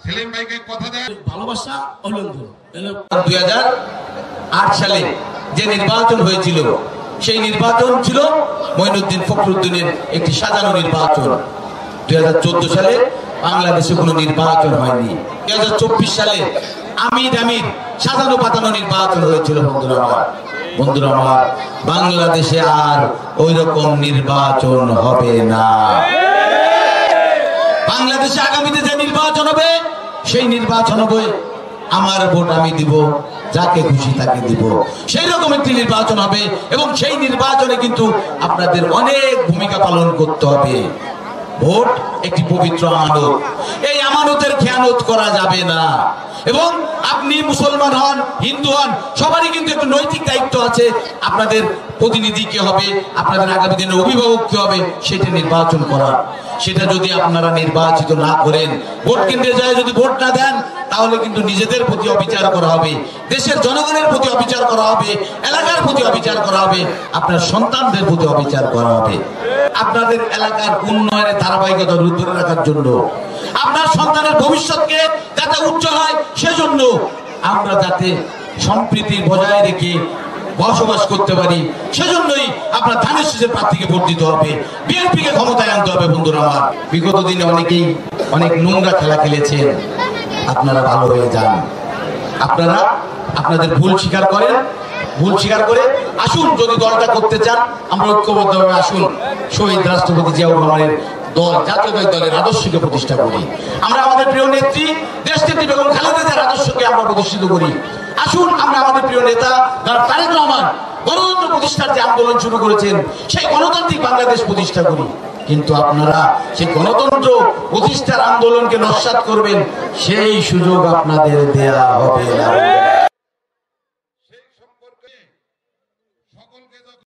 সেলিম ভাইকে কথা দেন ভালোবাসা অলঙ্ঘ। 2008 সালে যে নির্বাচন হয়েছিল সেই নির্বাচন ছিল মঈনুদ্দিন ফখরুদ্দিনের একটি সাজানো নির্বাচন। 2014 সালে বাংলাদেশে কোনো নির্বাচন হয়নি। 2024 সালে আমির সাজানো পাতানো নির্বাচন হয়েছিল। বন্ধুরা আমার, বাংলাদেশে আর ওই রকম নির্বাচন হবে না। বাংলাদেশে আগামীতে যে নির্বাচন হবে সেই নির্বাচন হবে আমার ভোট আমি দিব, যাকে খুশি তাকে দিব, সেই রকম একটি নির্বাচন হবে। এবং সেই নির্বাচনে কিন্তু আপনাদের অনেক ভূমিকা পালন করতে হবে। ভোট একটি পবিত্র আমানত, এই আমানতের খেয়ানত করা যাবে না। এবং আপনি মুসলমান হন, হিন্দু হন, সবারই কিন্তু একটু নৈতিক দায়িত্ব আছে। আপনাদের প্রতিনিধি কে হবে, আপনাদের আগামী দিনের অভিভাবক কে হবে, সেটা নির্বাচন করা। সেটা যদি আপনারা নির্বাচিত না করেন, ভোট কেন্দ্রে যায় যদি ভোট না দেন, তাহলে কিন্তু নিজেদের প্রতি অবিচার করা হবে, দেশের জনগণের প্রতি অবিচার করা হবে, এলাকার প্রতি অবিচার করা হবে, আপনার সন্তানদের প্রতি অবিচার করা হবে। আপনাদের এলাকার উন্নয়নের ধারাবাহিকতা ধরে রাখার জন্য, আপনার সন্তানের ভবিষ্যৎকে যাতে উজ্জ্বল হয় সেজন্য আমরা যাতে সম্প্রীতি বজায় রেখে বসবাস করতে পারি, সেজন্যই আপনার ধানের শীষের প্রার্থীকে ভোট দিতে হবে, বিএনপিকে ক্ষমতায় আনতে হবে। বন্ধুরা আমার, বিগত দিনে অনেকেই অনেক নোংরা খেলা খেলেছেন, আপনারা ভালো হয়ে যান। আপনারা আপনাদের ভুল স্বীকার করেন, ভুল স্বীকার করে আসুন। যদি দলটা করতে চান, আমরা ঐক্যবদ্ধভাবে আসুন, শহীদ রাষ্ট্রপতি জিয়াউর রহমানের দল, জাতীয় দলের আদর্শকে প্রতিষ্ঠা করি। আমরা আমাদের প্রিয় নেত্রী দেশনেত্রী বেগম খালেদা জিয়ার আদর্শকে আমরা প্রতিষ্ঠিত করি। আসুন আমরা আমাদের প্রিয় নেতা তারেক রহমান গণতন্ত্র প্রতিষ্ঠার যে আন্দোলন শুরু করেছেন, সেই গণতান্ত্রিক বাংলাদেশ প্রতিষ্ঠা করি। কিন্তু আপনারা সেই গণতন্ত্র প্রতিষ্ঠার আন্দোলনকে নস্যাৎ করবেন, সেই সুযোগ আপনাদের দেয়া হবে না।